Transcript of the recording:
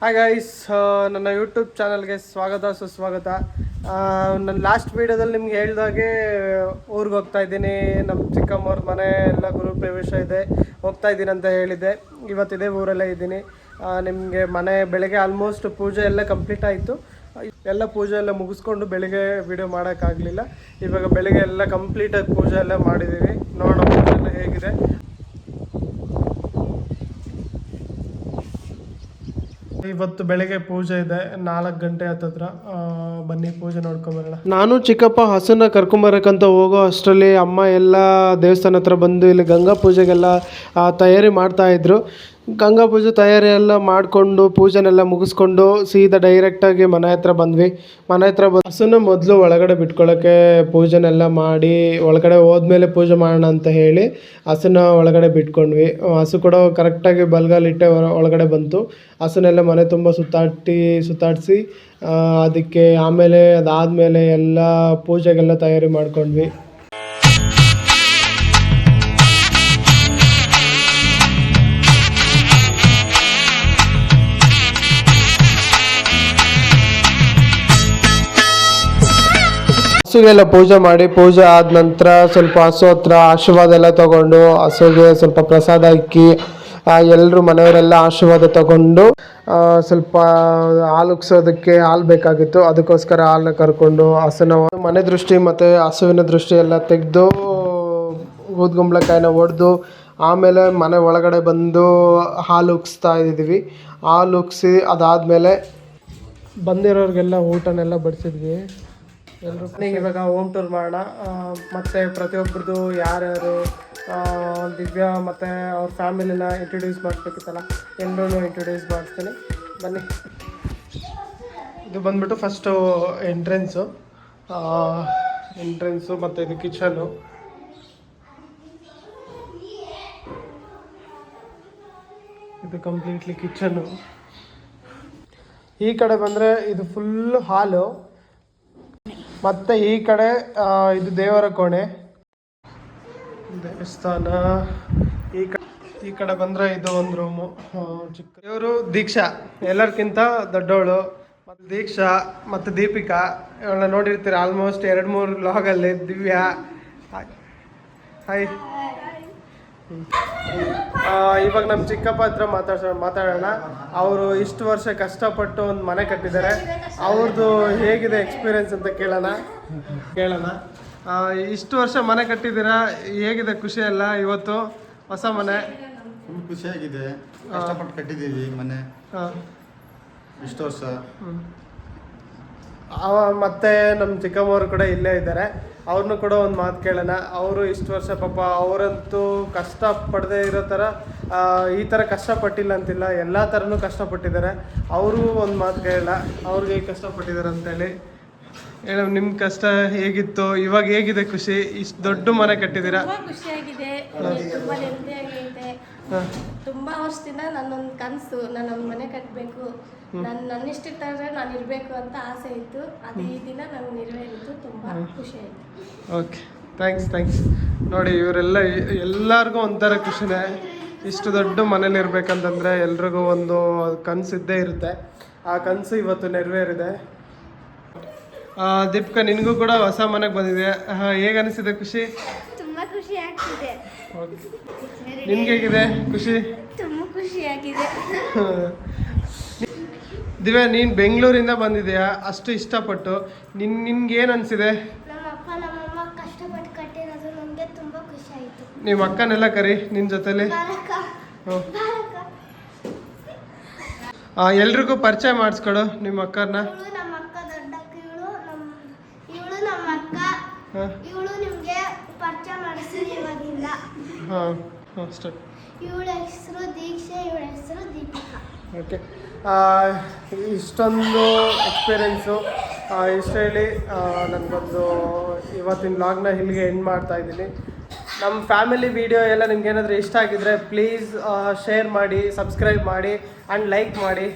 Hi guys, ನನ್ನ YouTube ಚಾನಲ್ಗೆ ಸ್ವಾಗತ ಸುಸ್ವಾಗತ. ನನ್ನ ಲಾಸ್ಟ್ ವೀಡಿಯೋದಲ್ಲಿ ನಿಮ್ಗೆ ಹೇಳಿದಾಗೆ ಊರಿಗೆ ಹೋಗ್ತಾ ಇದ್ದೀನಿ. ನಮ್ಮ ಚಿಕ್ಕಮ್ಮವ್ರ ಮನೆ ಎಲ್ಲ ಗುರು ಪ್ರವೇಶ ಇದೆ, ಹೋಗ್ತಾ ಇದ್ದೀನಿ ಅಂತ ಹೇಳಿದ್ದೆ. ಇವತ್ತಿದೆ ಊರಲ್ಲೇ ಇದ್ದೀನಿ. ನಿಮಗೆ ಮನೆ ಬೆಳಗ್ಗೆ ಆಲ್ಮೋಸ್ಟ್ ಪೂಜೆ ಎಲ್ಲ ಕಂಪ್ಲೀಟ್ ಆಯಿತು. ಎಲ್ಲ ಪೂಜೆ ಎಲ್ಲ ಮುಗಿಸ್ಕೊಂಡು ಬೆಳಿಗ್ಗೆ ವಿಡಿಯೋ ಮಾಡೋಕ್ಕಾಗಲಿಲ್ಲ. ಇವಾಗ ಬೆಳಿಗ್ಗೆ ಎಲ್ಲ ಕಂಪ್ಲೀಟಾಗಿ ಪೂಜೆ ಎಲ್ಲ ಮಾಡಿದ್ದೀವಿ. ನೋಡೋಣ ಪೂಜೆ ಎಲ್ಲ ಹೇಗಿದೆ. ಇವತ್ತು ಬೆಳಗ್ಗೆ ಪೂಜೆ ಇದೆ, 4 ಗಂಟೆ ಹತ್ತತ್ರ. ಬನ್ನಿ ಪೂಜೆ ನೋಡ್ಕೊಂಬರೋಣ. ನಾನು ಚಿಕ್ಕಪ್ಪ ಹಸುನ ಕರ್ಕೊಂಬರಕ್ಕಂತ ಹೋಗೋ ಅಷ್ಟರಲ್ಲಿ ಅಮ್ಮ ಎಲ್ಲ ದೇವಸ್ಥಾನ ಹತ್ರ ಬಂದು ಇಲ್ಲಿ ಗಂಗಾ ಪೂಜೆಗೆಲ್ಲ ತಯಾರಿ ಮಾಡ್ತಾಯಿದ್ರು. ಗಂಗಾ ಪೂಜೆ ತಯಾರಿ ಎಲ್ಲ ಮಾಡಿಕೊಂಡು ಪೂಜೆನೆಲ್ಲ ಮುಗಿಸ್ಕೊಂಡು ಸೀದಾ ಡೈರೆಕ್ಟಾಗಿ ಮನೆ ಹತ್ರ ಬಂದ್ವಿ. ಮನೆ ಹತ್ರ ಹಸುನ ಮೊದಲು ಒಳಗಡೆ ಬಿಟ್ಕೊಳ್ಳೋಕ್ಕೆ ಪೂಜೆನೆಲ್ಲ ಮಾಡಿ ಒಳಗಡೆ ಹೋದ್ಮೇಲೆ ಪೂಜೆ ಮಾಡೋಣ ಅಂತ ಹೇಳಿ ಹಸುನ ಒಳಗಡೆ ಬಿಟ್ಕೊಂಡ್ವಿ. ಹಸು ಕೂಡ ಕರೆಕ್ಟಾಗಿ ಬಲ್ಗಾಲಿಟ್ಟೆ ಒಳಗಡೆ ಬಂತು. ಹಸುನೆಲ್ಲ ಮನೆ ತುಂಬ ಸುತ್ತಾಡಿಸಿ ಅದಕ್ಕೆ ಆಮೇಲೆ ಅದಾದಮೇಲೆ ಎಲ್ಲ ಪೂಜೆಗೆಲ್ಲ ತಯಾರಿ ಮಾಡ್ಕೊಂಡ್ವಿ. ಹಸುಗೆಲ್ಲ ಪೂಜೆ ಮಾಡಿ, ಪೂಜೆ ಆದ ನಂತರ ಸ್ವಲ್ಪ ಹಸು ಹತ್ರ ಆಶೀರ್ವಾದ ಎಲ್ಲ ತಗೊಂಡು ಹಸುಗೆ ಸ್ವಲ್ಪ ಪ್ರಸಾದ ಇಕ್ಕಿ ಎಲ್ಲರೂ ಮನೆಯವರೆಲ್ಲ ಆಶೀರ್ವಾದ ತಗೊಂಡು ಸ್ವಲ್ಪ ಹಾಲು ಉಗ್ಸೋದಕ್ಕೆ ಹಾಲು ಬೇಕಾಗಿತ್ತು. ಅದಕ್ಕೋಸ್ಕರ ಹಾಲನ್ನ ಕರ್ಕೊಂಡು ಹಸುನ ಮನೆ ದೃಷ್ಟಿ ಮತ್ತು ಹಸುವಿನ ದೃಷ್ಟಿ ಎಲ್ಲ ತೆಗೆದು ಊದ್ಗುಂಬಳಕಾಯಿನ ಹೊಡೆದು ಆಮೇಲೆ ಮನೆ ಒಳಗಡೆ ಬಂದು ಹಾಲು ಉಗ್ಸ್ತಾ ಇದ್ದೀವಿ. ಹಾಲು ಉಗ್ಸಿ ಅದಾದಮೇಲೆ ಬಂದಿರೋರಿಗೆಲ್ಲ ಊಟನೆಲ್ಲ ಬಡಿಸಿದ್ವಿ. ಎಲ್ಲರೂ ಇವಾಗ ಹೋಮ್ ಟೂರ್ ಮಾಡೋಣ. ಮತ್ತು ಪ್ರತಿಯೊಬ್ಬರದು ಯಾರ್ಯಾರು ದಿವ್ಯಾ ಮತ್ತು ಅವ್ರ ಫ್ಯಾಮಿಲಿನ ಇಂಟ್ರೊಡ್ಯೂಸ್ ಮಾಡಬೇಕಿತ್ತಲ್ಲ, ಎಲ್ಲರೂ ಇಂಟ್ರೊಡ್ಯೂಸ್ ಮಾಡ್ತೀನಿ ಬನ್ನಿ. ಇದು ಬಂದ್ಬಿಟ್ಟು ಫಸ್ಟು ಎಂಟ್ರೆನ್ಸು ಮತ್ತು ಇದು ಕಿಚನು. ಇದು ಕಂಪ್ಲೀಟ್ಲಿ ಕಿಚನು. ಈ ಕಡೆ ಬಂದರೆ ಇದು ಫುಲ್ ಹಾಲು. ಮತ್ತು ಈ ಕಡೆ ಇದು ದೇವರ ಕೋಣೆ, ದೇವಸ್ಥಾನ. ಈ ಕಡೆ ಬಂದರೆ ಇದು ಒಂದು ರೂಮು. ಚಿಕ್ಕ ದೇವರು ದೀಕ್ಷಾ ಎಲ್ಲರಿಗಿಂತ ದೊಡ್ಡವಳು. ಮತ್ತು ದೀಕ್ಷಾ ಮತ್ತು ದೀಪಿಕಾ ಇವಳನ್ನ ನೋಡಿರ್ತೀರ ಆಲ್ಮೋಸ್ಟ್ 2-3 ಲಾಗಲ್ಲಿ. ದಿವ್ಯಾ ಹಾಯ್. ಇವಾಗ ನಮ್ಮ ಚಿಕ್ಕಪ್ಪ ಹತ್ರ ಮಾತಾಡೋಣ. ಅವರು ಇಷ್ಟು ವರ್ಷ ಕಷ್ಟಪಟ್ಟು ಒಂದು ಮನೆ ಕಟ್ಟಿದ್ದಾರೆ. ಅವ್ರದ್ದು ಹೇಗಿದೆ ಎಕ್ಸ್ಪೀರಿಯನ್ಸ್ ಅಂತ ಕೇಳೋಣ. ಇಷ್ಟು ವರ್ಷ ಮನೆ ಕಟ್ಟಿದ್ದೀರಾ, ಹೇಗಿದೆ ಖುಷಿ ಎಲ್ಲ? ಇವತ್ತು ಹೊಸ ಮನೆ ಫುಲ್ ಖುಷಿಯಾಗಿದೆ. ಕಷ್ಟಪಟ್ಟು ಕಟ್ಟಿದ್ದೀವಿ ಮನೆ ಇಷ್ಟು ವರ್ಷ. ಮತ್ತು ನಮ್ಮ ಚಿಕ್ಕಮ್ಮವರು ಕೂಡ ಇಲ್ಲೇ ಇದ್ದಾರೆ. ಅವ್ರನ್ನೂ ಕೂಡ ಒಂದು ಮಾತು ಕೇಳೋಣ. ಅವರು ಇಷ್ಟು ವರ್ಷ ಪಾಪ ಅವರಂತೂ ಕಷ್ಟ ಪಡದೇ ಇರೋ ಥರ ಈ ಥರ ಕಷ್ಟಪಟ್ಟಿಲ್ಲ ಅಂತಿಲ್ಲ, ಎಲ್ಲ ಥರನೂ ಕಷ್ಟಪಟ್ಟಿದ್ದಾರೆ. ಅವರು ಒಂದು ಮಾತು ಕೇಳೋಣ, ಅವ್ರಿಗೆ ಕಷ್ಟಪಟ್ಟಿದ್ದಾರೆ ಅಂತೇಳಿ. ಹೇಳ, ನಿಮ್ಮ ಕಷ್ಟ ಹೇಗಿತ್ತು, ಇವಾಗ ಹೇಗಿದೆ ಖುಷಿ? ಇಷ್ಟು ದೊಡ್ಡ ಮನೆ ಕಟ್ಟಿದ್ದೀರಾ? ಖುಷಿಯಾಗಿದೆ, ತುಂಬ ನೆಮ್ಮದಿಯಾಗಿದೆ. ತುಂಬ ವರ್ಷದಿಂದ ನನ್ನೊಂದು ಕನಸು, ನಾನೊಂದು ಮನೆ ಕಟ್ಟಬೇಕು, ನನ್ನಿಷ್ಟಿಟ್ಟರೆ ನಾನು ಇರಬೇಕು ಅಂತ ಆಸೆ ಇತ್ತು. ಅದು ಈ ದಿನ ನನಗೆ ನೆರವೇರಿತು. ತುಂಬ ಖುಷಿ ಆಯಿತು. Okay, thanks. ನೋಡಿ, ಎಲ್ಲರಿಗೂ ಒಂಥರ ಖುಷಿನೇ. ಇಷ್ಟು ದೊಡ್ಡ ಮನೇಲಿ ಇರಬೇಕಂತಂದರೆ ಎಲ್ರಿಗೂ ಒಂದು ಕನಸು ಇದ್ದೇ ಇರುತ್ತೆ. ಆ ಕನಸು ಇವತ್ತು ನೆರವೇರಿದೆ. ದೀಪಿಕಾ, ನಿನಗೂ ಕೂಡ ಹೊಸ ಮನೆಗೆ ಬಂದಿದೆ. ಹೇಗೆ ಅನಿಸಿದೆ ಖುಷಿ? ತುಂಬ ಖುಷಿ ಆಗ್ತಿದೆ. ನಿಮ್ಗೆ ಹೇಗಿದೆ ಖುಷಿ? ತುಂಬ ಖುಷಿಯಾಗಿದೆ. ದಿವ್ಯಾ, ನೀನು ಬೆಂಗಳೂರಿಂದ ಬಂದಿದೆಯಾ ಅಷ್ಟು ಇಷ್ಟಪಟ್ಟು? ನಿನ್ಗೇನು ಅನಿಸಿದೆ? ನಮ್ಮ ಅಪ್ಪ ನಮ್ಮಮ್ಮ ಕಷ್ಟಪಟ್ಟು ಕಟ್ಟಿರೋದು ನಮಗೆ ತುಂಬ ಖುಷಿ ಆಯಿತು. ನಿಮ್ಮ ಅಕ್ಕನೆಲ್ಲ ಕರಿ ನಿನ್ನ ಜೊತೆಲಿ. ಎಲ್ರಿಗೂ ಪರಿಚಯ ಮಾಡಿಸ್ಕೊಡು ನಿಮ್ಮ ಅಕ್ಕನ. ನಮ್ಮ ಅಕ್ಕ ದೊಡ್ಡಕ್ಕ, ಇವಳು ನಮ್ಮ ಅಕ್ಕ. ಇವಳು ನಿಮಗೆ ಪರಿಚಯ ಮಾಡಿಸ್ತೀನಿ ಇವಾಗಿಂದ. ಸ್ಟಾರ್ಟ್. ಇವಳ ಹೆಸರು ದೀಕ್ಷೆ, ಇವಳ ಹೆಸರು ದೀಪಿಕಾ. ಓಕೆ, ಇಷ್ಟೊಂದು ಎಕ್ಸ್ಪೀರಿಯೆನ್ಸು ಇಷ್ಟು ಹೇಳಿ ನನಗೊಂದು ಇವತ್ತಿನ ವ್ಲಾಗ್ನ ಇಲ್ಲಿಗೆ ಎಂಡ್ ಮಾಡ್ತಾಯಿದ್ದೀನಿ. ನಮ್ಮ ಫ್ಯಾಮಿಲಿ ವಿಡಿಯೋ ಎಲ್ಲ ನಿಮ್ಗೆ ಏನಾದರೂ ಇಷ್ಟ ಆಗಿದ್ರೆ ಪ್ಲೀಸ್ ಶೇರ್ ಮಾಡಿ, ಸಬ್ಸ್ಕ್ರೈಬ್ ಮಾಡಿ ಆ್ಯಂಡ್ ಲೈಕ್ ಮಾಡಿ.